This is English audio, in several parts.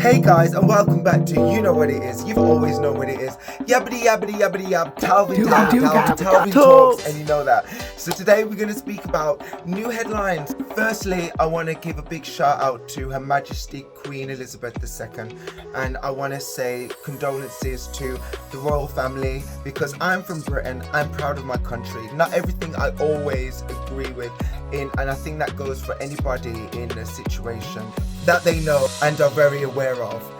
Hey guys, and welcome back to You Know What It Is. You've always known what it is. Yabbity yabbity yabbity yab, Talvin talks, and you know that. So today we're going to speak about new headlines. Firstly, I want to give a big shout out to Her Majesty Queen Elizabeth II, and I want to say condolences to the royal family because I'm from Britain. I'm proud of my country. Not everything I always agree with, and I think that goes for anybody in a situation that they know and are very aware of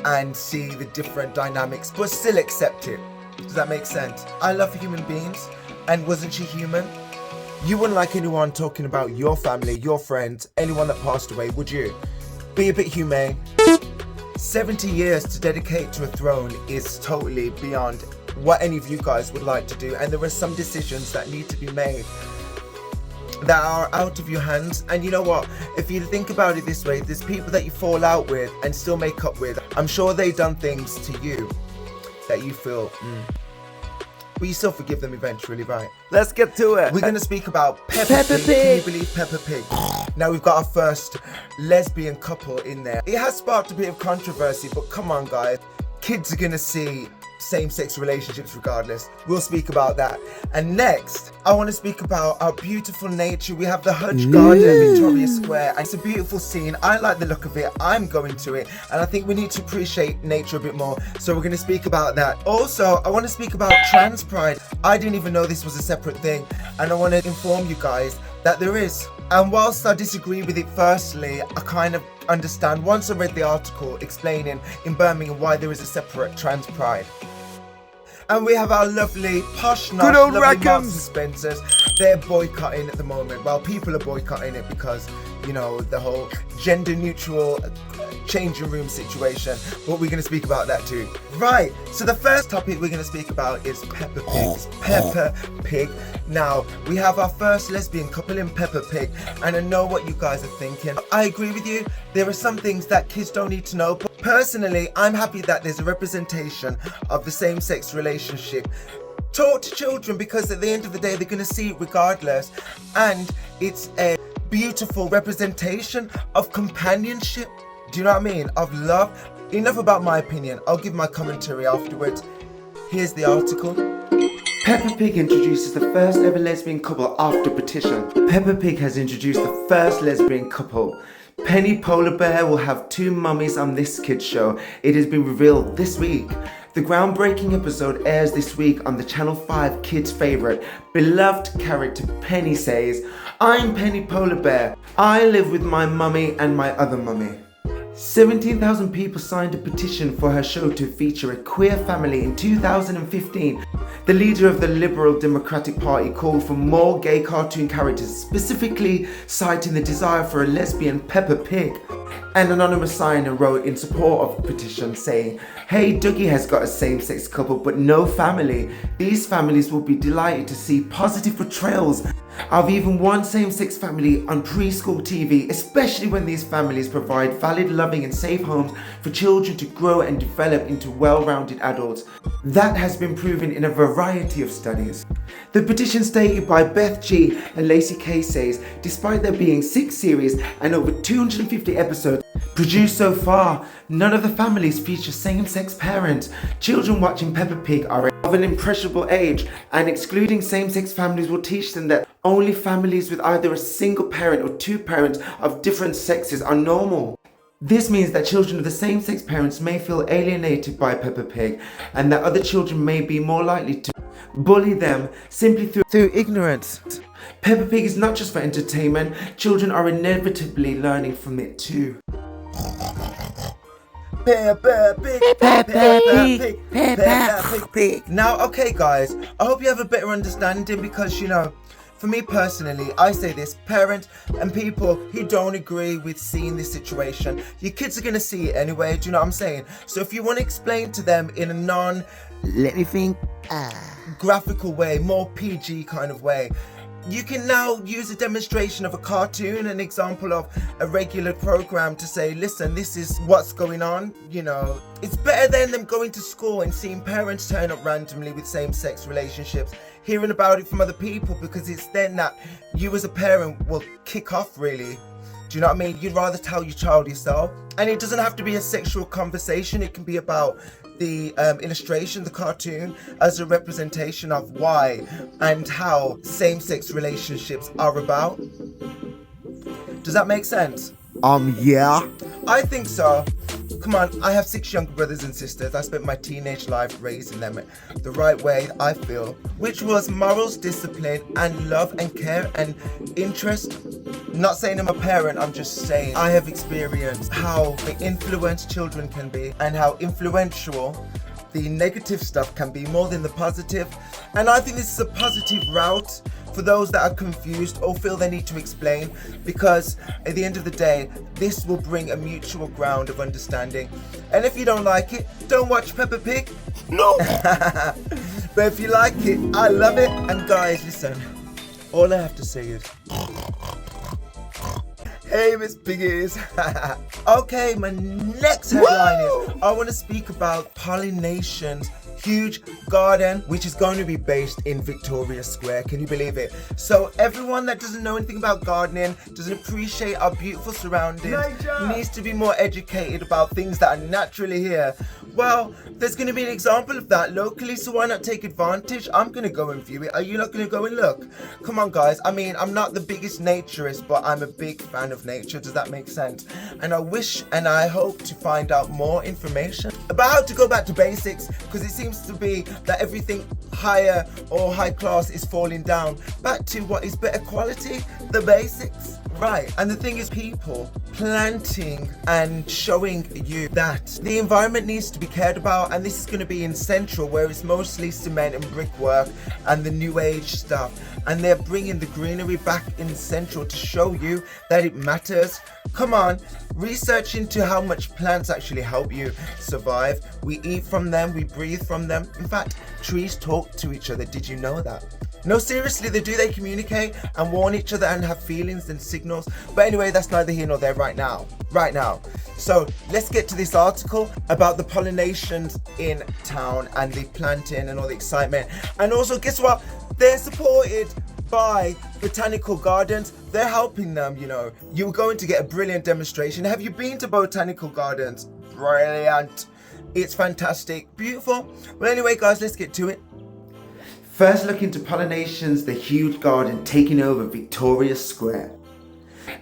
and see the different dynamics but still accept it. Does that make sense? I love human beings, and wasn't she human? You wouldn't like anyone talking about your family, your friends, anyone that passed away, would you? Be a bit humane. 70 years to dedicate to a throne is totally beyond what any of you guys would like to do, and there are some decisions that need to be made that are out of your hands. And you know what, if you think about it this way, there's people that you fall out with and still make up with. I'm sure they've done things to you that you feel but you still forgive them eventually, right? Let's get to it. We're going to speak about Peppa Pig. Can you believe Peppa Pig? Now we've got our first lesbian couple in there. It has sparked a bit of controversy, but come on guys, kids are going to see same-sex relationships regardless. We'll speak about that. And next, I want to speak about our beautiful nature. We have the Hutch Garden at Victoria Square. It's a beautiful scene. I like the look of it. I'm going to it. And I think we need to appreciate nature a bit more. So we're going to speak about that. Also, I want to speak about trans pride. I didn't even know this was a separate thing. And I want to inform you guys that there is. And whilst I disagree with it firstly, I kind of understand once I read the article explaining in Birmingham why there is a separate trans pride. And we have our lovely posh, nice, lovely Marks and Spencers. They're boycotting at the moment. Well, people are boycotting it because, you know, the whole gender neutral changing room situation. But we're going to speak about that too. Right, so the first topic we're going to speak about is Peppa Pig. It's Peppa Pig. Now, we have our first lesbian couple in Peppa Pig, and I know what you guys are thinking. I agree with you. There are some things that kids don't need to know, but personally, I'm happy that there's a representation of the same-sex relationship taught to children, because at the end of the day, they're going to see it regardless, and it's a beautiful representation of companionship. Do you know what I mean? Of love. Enough about my opinion. I'll give my commentary afterwards. Here's the article. Peppa Pig introduces the first ever lesbian couple after petition. Peppa Pig has introduced the first lesbian couple. Penny Polar Bear will have two mummies on this kids show. It has been revealed this week. The groundbreaking episode airs this week on the Channel 5 kids' favourite. Beloved character Penny says, "I'm Penny Polar Bear. I live with my mummy and my other mummy." 17,000 people signed a petition for her show to feature a queer family in 2015. The leader of the Liberal Democratic Party called for more gay cartoon characters, specifically citing the desire for a lesbian Peppa Pig. An anonymous signer wrote in support of the petition saying, "Hey, Dougie has got a same-sex couple but no family. These families will be delighted to see positive portrayals of even one same-sex family on preschool TV, especially when these families provide valid, loving and safe homes for children to grow and develop into well-rounded adults. That has been proven in a variety of studies." The petition stated by Beth G and Lacey K says, despite there being 6 series and over 250 episodes produced so far, none of the families feature same-sex parents. Children watching Peppa Pig are of an impressionable age, and excluding same-sex families will teach them that only families with either a single parent or 2 parents of different sexes are normal. This means that children of the same-sex parents may feel alienated by Peppa Pig, and that other children may be more likely to bully them simply through ignorance. Peppa Pig is not just for entertainment. Children are inevitably learning from it too. Peppa Pig, Peppa Pig, Peppa Pig. Now, okay guys, I hope you have a better understanding, because, you know, for me personally, I say this, parents and people who don't agree with seeing this situation, your kids are going to see it anyway, do you know what I'm saying? So if you want to explain to them in a graphical way, more PG kind of way, you can now use a demonstration of a cartoon, an example of a regular program to say, listen, this is what's going on, you know. It's better than them going to school and seeing parents turn up randomly with same-sex relationships, hearing about it from other people, because it's then that you as a parent will kick off really. Do you know what I mean? You'd rather tell your child yourself. And it doesn't have to be a sexual conversation. It can be about the illustration, the cartoon, as a representation of why and how same-sex relationships are about. Does that make sense? Yeah. I think so. Come on, I have 6 younger brothers and sisters. I spent my teenage life raising them the right way, I feel, which was morals, discipline, and love and care and interest. Not saying I'm a parent, I'm just saying I have experienced how influenced children can be and how influential the negative stuff can be more than the positive. And I think this is a positive route for those that are confused or feel they need to explain, because at the end of the day, this will bring a mutual ground of understanding. And if you don't like it, don't watch Peppa Pig. No. But if you like it, I love it. And guys, listen, all I have to say is, hey, Miss Piggies. Okay, my next headline is, I want to speak about PoliNation's huge garden, which is going to be based in Victoria Square. Can you believe it? So everyone that doesn't know anything about gardening, doesn't appreciate our beautiful surroundings, needs to be more educated about things that are naturally here. Well, there's going to be an example of that locally, so why not take advantage? I'm going to go and view it. Are you not going to go and look? Come on, guys. I mean, I'm not the biggest naturist, but I'm a big fan of nature. Does that make sense? And I wish and I hope to find out more information about how to go back to basics, because it seems to be that everything higher or high class is falling down back to what is better quality, the basics. Right, and the thing is, people planting and showing you that the environment needs to be cared about, and this is going to be in Central, where it's mostly cement and brickwork and the new age stuff, and they're bringing the greenery back in Central to show you that it matters. Come on, research into how much plants actually help you survive. We eat from them, we breathe from them. In fact, trees talk to each other. Did you know that? No, seriously, they do. They communicate and warn each other and have feelings and signals. But anyway, that's neither here nor there right now. So let's get to this article about the PoliNations in town and the planting and all the excitement. And also, guess what? They're supported by botanical gardens. They're helping them, you know. You're going to get a brilliant demonstration. Have you been to botanical gardens? Brilliant. It's fantastic. Beautiful. Well, anyway, guys, let's get to it. First look into PoliNations, the huge garden taking over Victoria Square.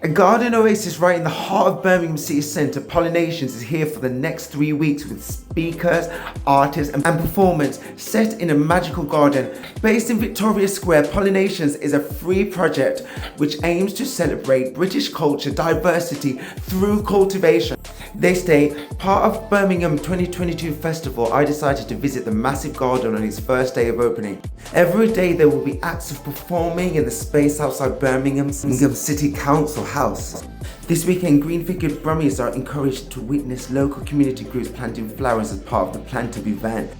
A garden oasis right in the heart of Birmingham city centre, PoliNations is here for the next 3 weeks with speakers, artists and performance set in a magical garden. Based in Victoria Square, PoliNations is a free project which aims to celebrate British culture diversity through cultivation. They state, part of Birmingham 2022 festival, I decided to visit the massive garden on its first day of opening. Every day there will be acts of performing in the space outside Birmingham's City Council House. This weekend, green-figured Brummies are encouraged to witness local community groups planting flowers as part of the plant-up event.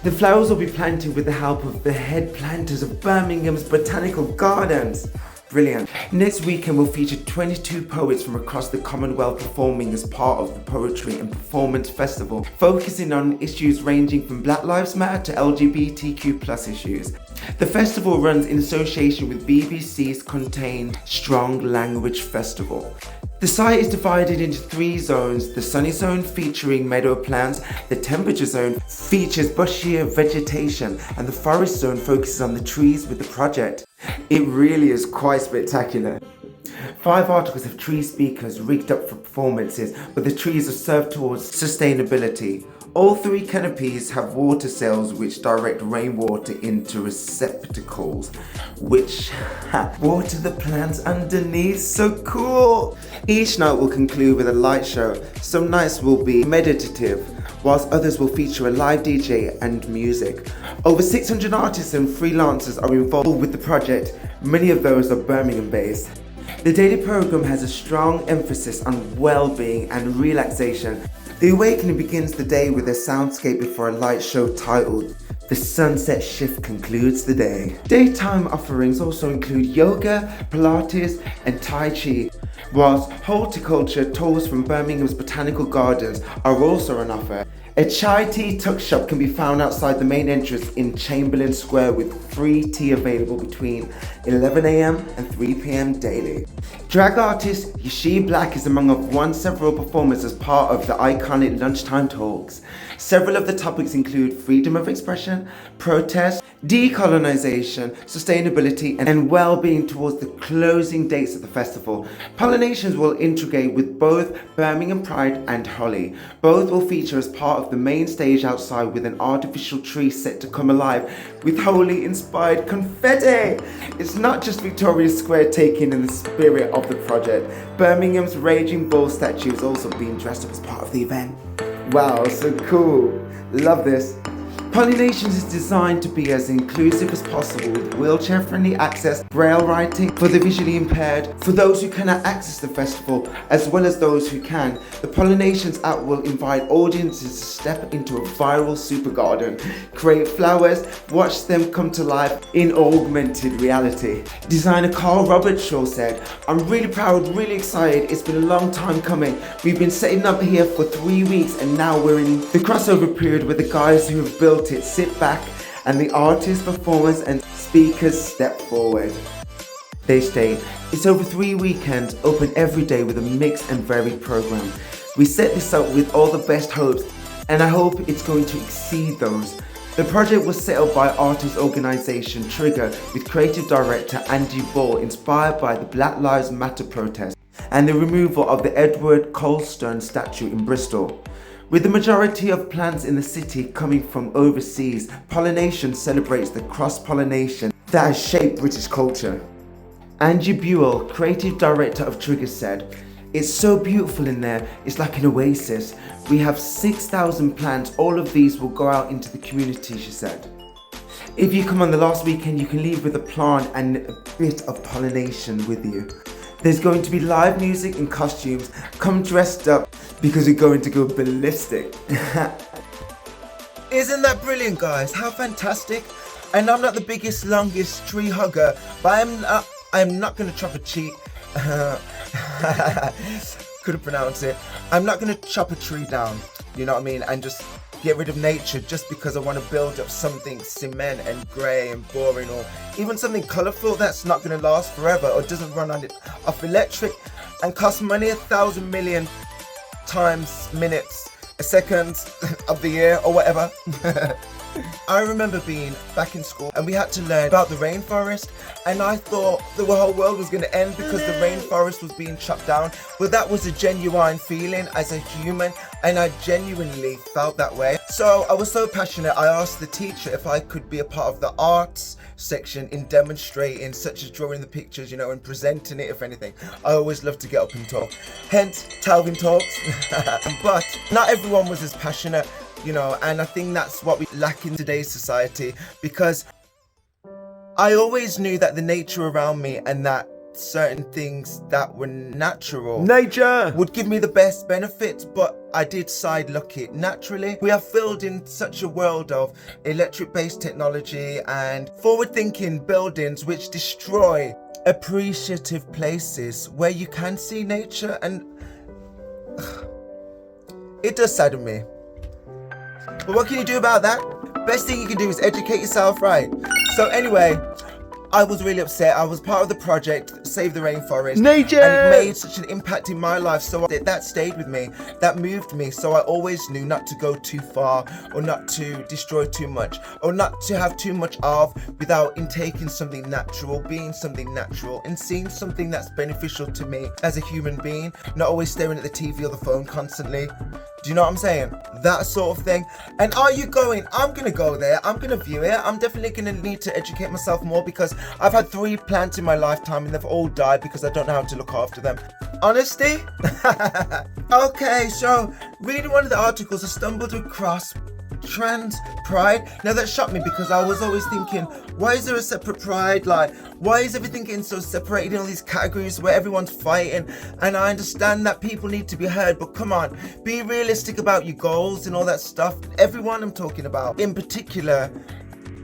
The flowers will be planted with the help of the head planters of Birmingham's botanical gardens. Brilliant. Next weekend will feature 22 poets from across the Commonwealth performing as part of the Poetry and Performance Festival, focusing on issues ranging from Black Lives Matter to LGBTQ+ issues. The festival runs in association with BBC's Contained Strong Language Festival. The site is divided into 3 zones. The sunny zone featuring meadow plants, the temperature zone features bushier vegetation, and the forest zone focuses on the trees with the project. It really is quite spectacular. 5 articles have tree speakers rigged up for performances, but the trees are served towards sustainability. All 3 canopies have water cells which direct rainwater into receptacles, which water the plants underneath. So cool! Each night will conclude with a light show. Some nights will be meditative, whilst others will feature a live DJ and music. Over 600 artists and freelancers are involved with the project. Many of those are Birmingham based. The daily program has a strong emphasis on well-being and relaxation. The awakening begins the day with a soundscape before a light show titled The Sunset Shift concludes the day. Daytime offerings also include yoga, Pilates and Tai Chi, whilst horticulture tours from Birmingham's botanical gardens are also on offer. A chai tea tuck shop can be found outside the main entrance in Chamberlain Square with free tea available between 11 a.m. and 3 p.m. daily. Drag artist Yashi Black is among several performers as part of the iconic lunchtime talks. Several of the topics include freedom of expression, protest, decolonization, sustainability, and well-being towards the closing dates of the festival. PoliNations will integrate with both Birmingham Pride and Holly. Both will feature as part of the main stage outside with an artificial tree set to come alive with Holy-inspired confetti. It's not just Victoria Square taking in the spirit of the project. Birmingham's Raging Bull statue is also being dressed up as part of the event. Wow, so cool. Love this. PoliNations is designed to be as inclusive as possible with wheelchair-friendly access, braille writing for the visually impaired, for those who cannot access the festival, as well as those who can. The PoliNations app will invite audiences to step into a viral super garden, create flowers, watch them come to life in augmented reality. Designer Carl Robertshaw said, "I'm really proud, really excited. It's been a long time coming. We've been setting up here for 3 weeks and now we're in the crossover period where the guys who have built it sit back and the artists, performers and speakers step forward." They state, "It's over 3 weekends, open every day with a mixed and varied program. We set this up with all the best hopes and I hope it's going to exceed those." The project was set up by artist organisation Trigger with creative director Andy Ball, inspired by the Black Lives Matter protest and the removal of the Edward Colston statue in Bristol. With the majority of plants in the city coming from overseas, PoliNation celebrates the cross-pollination that has shaped British culture. Angie Buell, creative director of Trigger, said, "It's so beautiful in there, it's like an oasis. We have 6,000 plants, all of these will go out into the community," she said. If you come on the last weekend, you can leave with a plant and a bit of PoliNation with you. There's going to be live music and costumes. Come dressed up because we're going to go ballistic. Isn't that brilliant, guys? How fantastic. And I'm not the biggest, longest tree hugger, but I'm not going to chop a tree. Couldn't pronounce it. I'm not going to chop a tree down, you know what I mean, and just get rid of nature just because I want to build up something cement and grey and boring, or even something colourful that's not going to last forever or doesn't run on it off electric and cost money 1,000 million times minutes a second of the year or whatever. I remember being back in school and we had to learn about the rainforest, and I thought the whole world was going to end because the rainforest was being chopped down. But that was a genuine feeling as a human, and I genuinely felt that way. So I was so passionate, I asked the teacher if I could be a part of the arts section in demonstrating, such as drawing the pictures, you know, and presenting it, if anything. I always love to get up and talk, hence Talvin Talks. But not everyone was as passionate, you know, and I think that's what we lack in today's society, because I always knew that the nature around me and that certain things that were natural Nature would give me the best benefits, but I did side look it naturally. We are filled in such a world of electric based technology and forward thinking buildings which destroy appreciative places where you can see nature, and it does sadden me. But what can you do about that? Best thing you can do is educate yourself, right? So anyway, I was really upset. I was part of the project, Save the Rainforest. Nature! And it made such an impact in my life. So that stayed with me. That moved me. So I always knew not to go too far, or not to destroy too much, or not to have too much of without intaking something natural, being something natural, and seeing something that's beneficial to me as a human being. Not always staring at the TV or the phone constantly. Do you know what I'm saying? That sort of thing. And are you going? I'm going to go there. I'm going to view it. I'm definitely going to need to educate myself more, because I've had 3 plants in my lifetime and they've all died because I don't know how to look after them. Honesty? Okay, so reading one of the articles, I stumbled across trans pride. Now that shocked me, because I was always thinking, why is there a separate pride? Like, why is everything getting so separated in all these categories where everyone's fighting? And I understand that people need to be heard, but come on, be realistic about your goals and all that stuff. Everyone I'm talking about, in particular,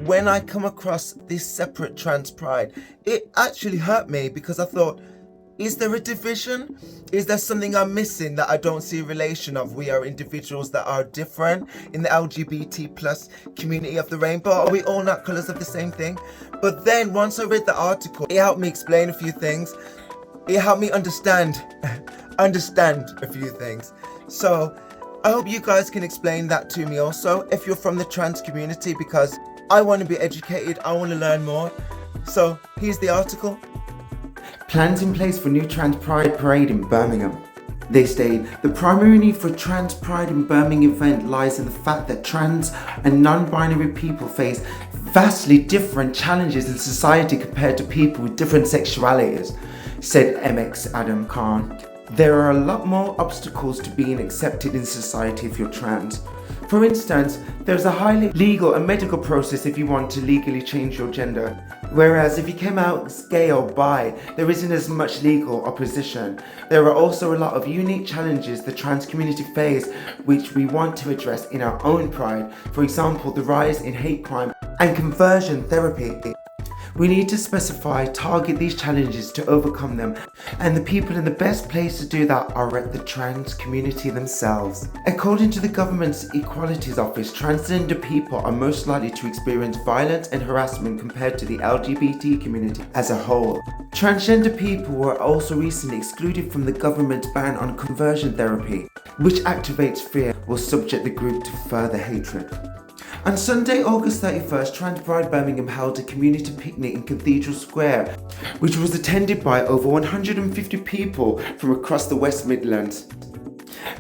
when I come across this separate trans pride, it actually hurt me, because I thought, Is there a division? Is there something I'm missing that I don't see a relation of? We are individuals that are different in the LGBT plus community of the rainbow. Are we all not colours of the same thing? But then once I read the article, it helped me explain a few things. It helped me understand a few things. So I hope you guys can explain that to me also, if you're from the trans community, because I want to be educated, I want to learn more. So here's the article. Plans in place for new Trans Pride Parade in Birmingham. They state, the primary need for Trans Pride in Birmingham event lies in the fact that trans and non-binary people face vastly different challenges in society compared to people with different sexualities, said MX Adam Khan. There are a lot more obstacles to being accepted in society if you're trans. For instance, there's a highly legal and medical process if you want to legally change your gender. Whereas if you came out as gay or bi, there isn't as much legal opposition. There are also a lot of unique challenges the trans community face which we want to address in our own pride. For example, the rise in hate crime and conversion therapy. We need to target these challenges to overcome them, and the people in the best place to do that are at the trans community themselves. According to the government's Equalities Office, transgender people are most likely to experience violence and harassment compared to the LGBT community as a whole. Transgender people were also recently excluded from the government's ban on conversion therapy, which activates fear, will subject the group to further hatred. On Sunday, August 31st, Trans Pride Birmingham held a community picnic in Cathedral Square, which was attended by over 150 people from across the West Midlands.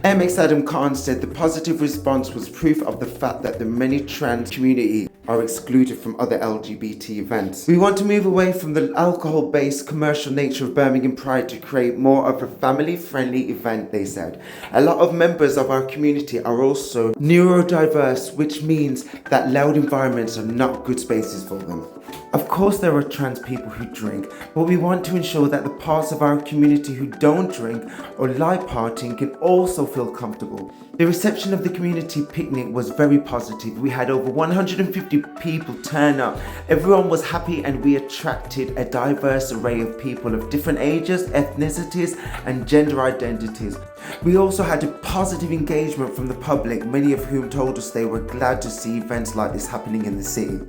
MX Adam Khan said the positive response was proof of the fact that the many trans community are excluded from other LGBT events. We want to move away from the alcohol-based commercial nature of Birmingham Pride to create more of a family-friendly event, they said. A lot of members of our community are also neurodiverse, which means that loud environments are not good spaces for them. Of course there are trans people who drink, but we want to ensure that the parts of our community who don't drink or like partying can also feel comfortable. The reception of the community picnic was very positive. We had over 150 people turn up. Everyone was happy and we attracted a diverse array of people of different ages, ethnicities and gender identities. We also had a positive engagement from the public, many of whom told us they were glad to see events like this happening in the city.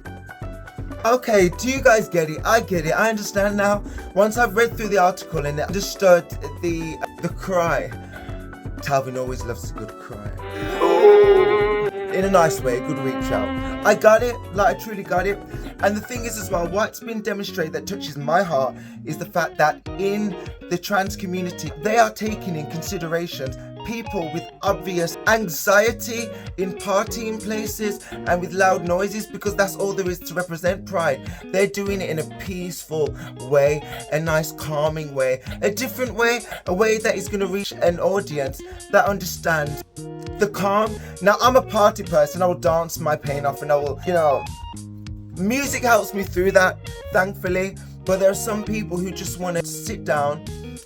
Okay, do you guys get it? I get it. I understand now. Once I've read through the article and understood the cry. Talvin always loves a good cry. In a nice way, a good reach out. I got it, like I truly got it. And the thing is as well, what's been demonstrated that touches my heart is the fact that in the trans community, they are taking in consideration people with obvious anxiety in partying places and with loud noises, because that's all there is to represent pride. They're doing it in a peaceful way, a nice calming way, a different way, a way that is going to reach an audience that understands the calm. Now I'm a party person, I will dance my pain off and I will, music helps me through that, thankfully. But there are some people who just want to sit down,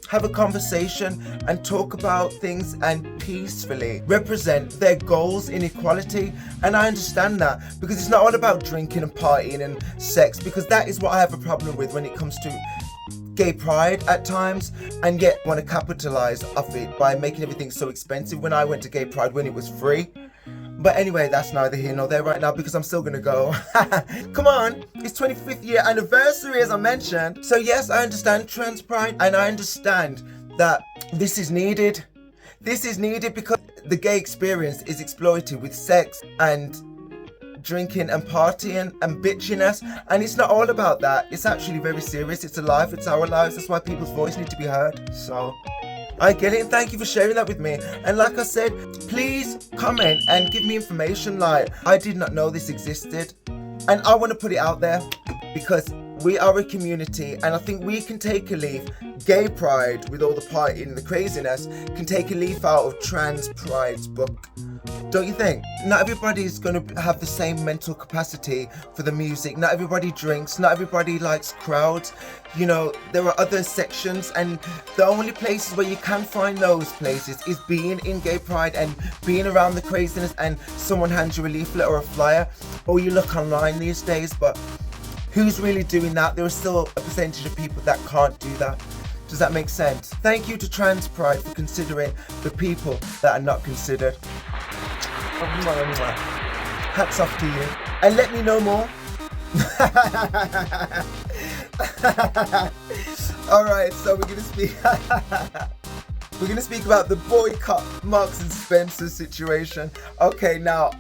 have a conversation and talk about things and peacefully represent their goals in equality. And I understand that, because it's not all about drinking and partying and sex, because that is what I have a problem with when it comes to gay pride at times, and yet want to capitalize off it by making everything so expensive when I went to gay pride when it was free. But anyway, that's neither here nor there right now, because I'm still gonna go. Come on, it's 25th year anniversary, as I mentioned. So yes, I understand trans pride, and I understand that this is needed. This is needed because the gay experience is exploited with sex and drinking and partying and bitchiness, and it's not all about that. It's actually very serious. It's a life, it's our lives. That's why people's voice need to be heard. So I get it, and thank you for sharing that with me. And like I said, please comment and give me information. Like, I did not know this existed, and I want to put it out there because we are a community, and I think we can take a leaf. Gay pride, with all the partying and the craziness, can take a leaf out of trans pride's book. Don't you think? Not everybody's going to have the same mental capacity for the music. Not everybody drinks. Not everybody likes crowds. There are other sections, and the only places where you can find those places is being in gay pride and being around the craziness, and someone hands you a leaflet or a flyer, or you look online these days. But who's really doing that? There are still a percentage of people that can't do that. Does that make sense? Thank you to Trans Pride for considering the people that are not considered. Hats off to you. And let me know more. Alright, so we're gonna speak about the boycott Marks and Spencer's situation. Okay, now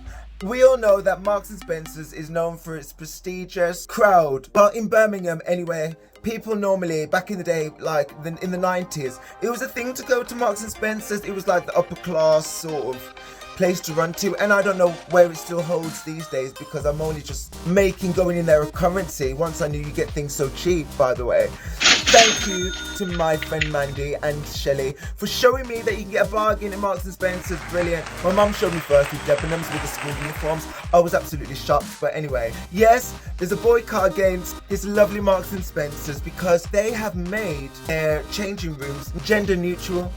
we all know that Marks and Spencer's is known for its prestigious crowd. Well, in Birmingham anyway, people normally, back in the day, like in the 90s, it was a thing to go to Marks and Spencer's. It was like the upper class sort of place to run to, and I don't know where it still holds these days because I'm only just making going in there a currency once I knew you get things so cheap, by the way. Thank you to my friend Mandy and Shelley for showing me that you can get a bargain at Marks and Spencer's. Brilliant. My mum showed me first with Debenhams with the school uniforms. I was absolutely shocked, but anyway. Yes, there's a boycott against this lovely Marks and Spencer's because they have made their changing rooms gender neutral.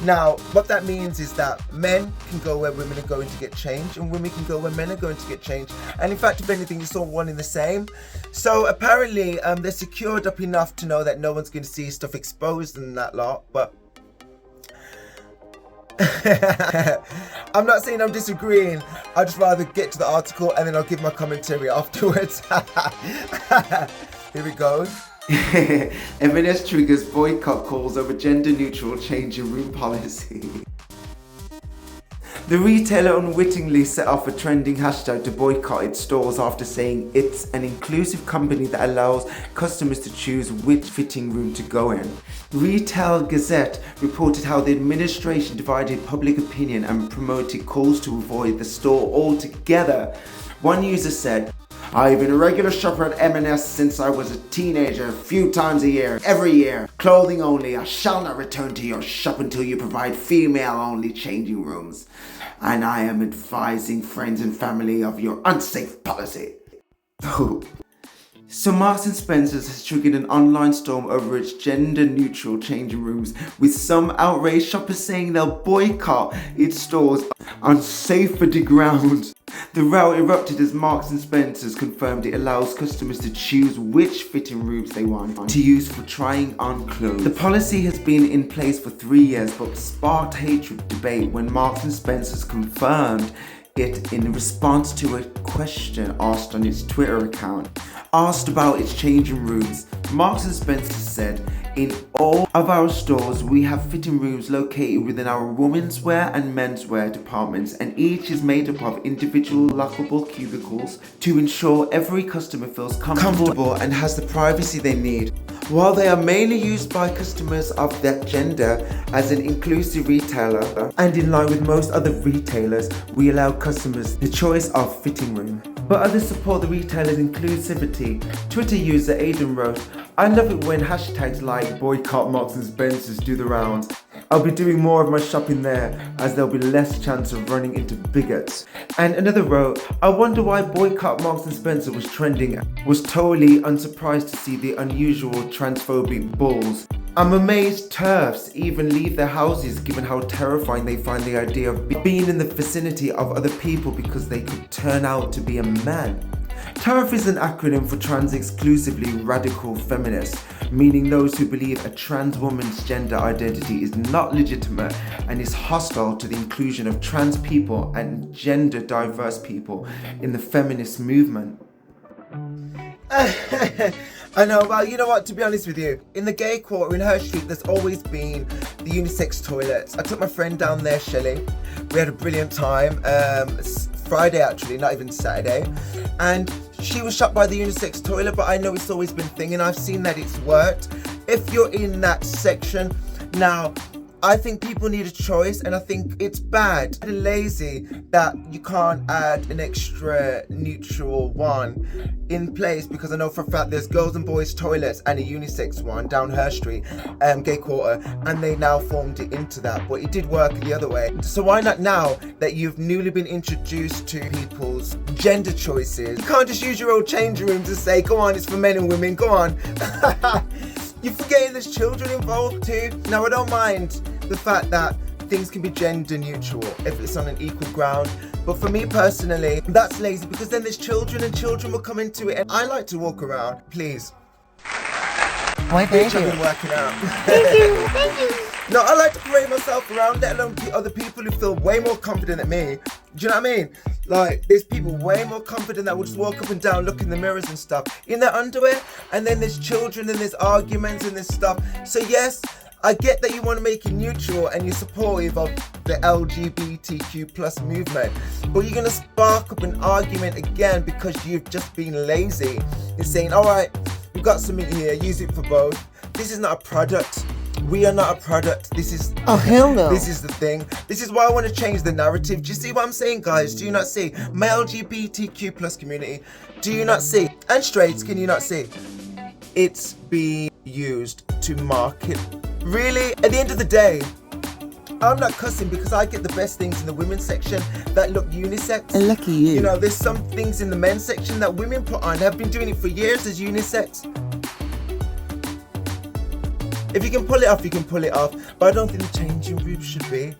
Now, what that means is that men can go where women are going to get changed and women can go where men are going to get changed. And in fact, if anything, it's all one in the same. So apparently, they're secured up enough to know that no one's going to see stuff exposed and that lot. But I'm not saying I'm disagreeing. I'd just rather get to the article and then I'll give my commentary afterwards. Here we go. M&S triggers boycott calls over gender-neutral changing room policy. The retailer unwittingly set off a trending hashtag to boycott its stores after saying it's an inclusive company that allows customers to choose which fitting room to go in. Retail Gazette reported how the administration divided public opinion and promoted calls to avoid the store altogether. One user said, "I've been a regular shopper at M&S since I was a teenager, a few times a year, every year. Clothing only, I shall not return to your shop until you provide female-only changing rooms. And I am advising friends and family of your unsafe policy." So Marks and Spencer's has triggered an online storm over its gender-neutral changing rooms, with some outraged shoppers saying they'll boycott its stores on safety grounds. The row erupted as Marks and Spencer's confirmed it allows customers to choose which fitting rooms they want to use for trying on clothes. The policy has been in place for 3 years but sparked hatred debate when Marks and Spencer's confirmed it in response to a question asked on its Twitter account. Asked about its changing rooms, Marks and Spencer said, "In all of our stores, we have fitting rooms located within our women's wear and menswear departments, and each is made up of individual lockable cubicles to ensure every customer feels comfortable and has the privacy they need. While they are mainly used by customers of that gender, as an inclusive retailer, and in line with most other retailers, we allow customers the choice of fitting room." But others support the retailer's inclusivity. Twitter user Aidan wrote, "I love it when hashtags like boycott Marks and Spencer's do the rounds. I'll be doing more of my shopping there as there'll be less chance of running into bigots." And another wrote, "I wonder why boycott Marks and Spencer was trending. Was totally unsurprised to see the unusual transphobic bulls. I'm amazed TERFs even leave their houses given how terrifying they find the idea of being in the vicinity of other people because they could turn out to be a man." TERF is an acronym for Trans Exclusively Radical Feminists, meaning those who believe a trans woman's gender identity is not legitimate and is hostile to the inclusion of trans people and gender diverse people in the feminist movement. I know, well, you know what, to be honest with you, in the gay quarter in Her Street, there's always been the unisex toilets. I took my friend down there, Shelley. We had a brilliant time. Friday, actually, not even Saturday. And she was shocked by the unisex toilet, but I know it's always been a thing, and I've seen that it's worked. If you're in that section, now, I think people need a choice, and I think it's bad and lazy that you can't add an extra neutral one in place, because I know for a fact there's girls and boys toilets and a unisex one down Her Street, gay quarter, and they now formed it into that, but it did work the other way. So why not now that you've newly been introduced to people's gender choices, you can't just use your old changing room to say, go on, it's for men and women, go on. You're forgetting there's children involved too. Now, I don't mind the fact that things can be gender neutral if it's on an equal ground, but for me personally, that's lazy, because then there's children and children will come into it, and I like to walk around, please. Why, thank I've you. been working out. Thank you. No, I like to parade myself around, let alone other people who feel way more confident than me. Do you know what I mean? Like, there's people way more confident that will just walk up and down, look in the mirrors and stuff, in their underwear. And then there's children and there's arguments and there's stuff. So yes, I get that you want to make it neutral and you're supportive of the LGBTQ plus movement, but you're going to spark up an argument again because you've just been lazy in saying, all right, we've got something here, use it for both. This is not a product. We are not a product. This is, Oh, hell no. This is the thing. This is why I want to change the narrative. Do you see what I'm saying, guys? Do you not see? My LGBTQ plus community, do you not see? And straights, can you not see? It's being used to market. Really, at the end of the day, I'm not cussing because I get the best things in the women's section that look unisex. Lucky you. You know, there's some things in the men's section that women put on. Have been doing it for years as unisex. If you can pull it off, you can pull it off. But I don't think the changing room should be.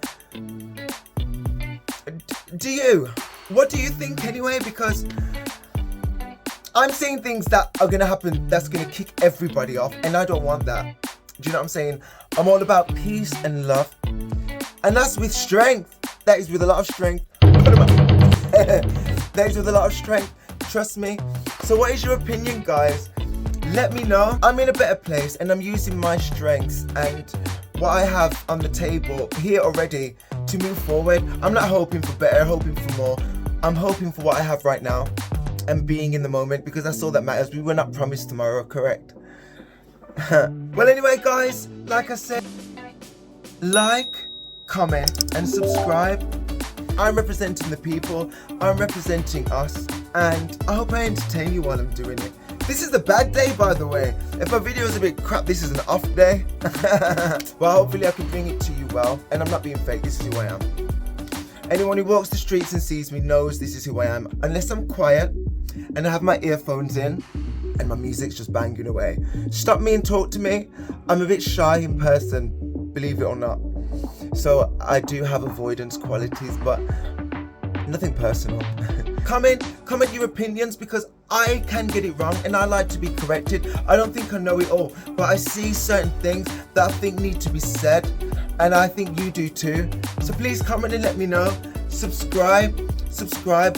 Do you? What do you think anyway? Because I'm seeing things that are going to happen that's going to kick everybody off. And I don't want that. Do you know what I'm saying? I'm all about peace and love. And that's with strength. That is with a lot of strength. That is with a lot of strength. Trust me. So what is your opinion, guys? Let me know. I'm in a better place and I'm using my strengths and what I have on the table here already to move forward. I'm not hoping for better, hoping for more. I'm hoping for what I have right now and being in the moment because that's all that matters. We were not promised tomorrow, correct? Well, anyway, guys, like I said, like, comment, and subscribe. I'm representing the people, I'm representing us, and I hope I entertain you while I'm doing it. This is a bad day, by the way. If my video is a bit crap, this is an off day. Well, hopefully I can bring it to you well, and I'm not being fake, this is who I am. Anyone who walks the streets and sees me knows this is who I am, unless I'm quiet and I have my earphones in and my music's just banging away. Stop me and talk to me. I'm a bit shy in person, believe it or not. So I do have avoidance qualities, but nothing personal. Comment your opinions because I can get it wrong and I like to be corrected. I don't think I know it all, but I see certain things that I think need to be said, and I think you do too. So please comment and let me know. Subscribe,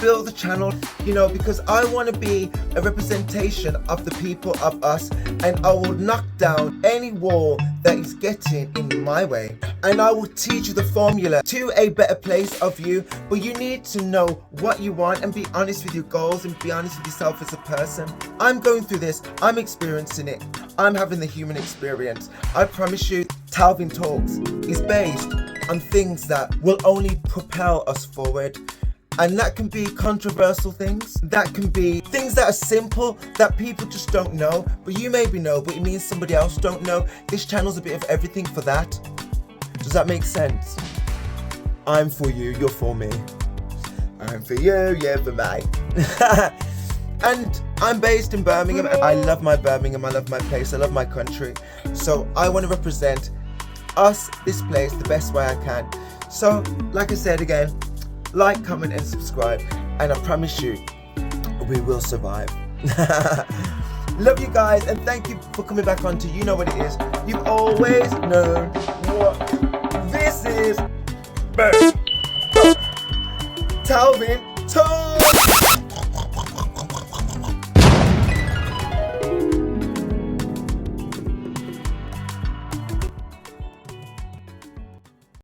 build the channel, you know, because I want to be a representation of the people, of us, and I will knock down any wall that is getting in my way. And I will teach you the formula to a better place of you, but you need to know what you want and be honest with your goals and be honest with yourself as a person. I'm going through this, I'm experiencing it, I'm having the human experience. I promise you, Talvin Talks is based on things that will only propel us forward. And that can be controversial things. That can be things that are simple that people just don't know. But you maybe know, but it means somebody else don't know. This channel's a bit of everything for that. Does that make sense? I'm for you, you're for me. I'm for you, you're for me. And I'm based in Birmingham. And I love my Birmingham, I love my place, I love my country. So I want to represent us, this place, the best way I can. So, like I said again, like, comment and subscribe, and I promise you we will survive. Love you guys, and thank you for coming back on to You Know What It Is. You've always known what this is. Talvin Talks.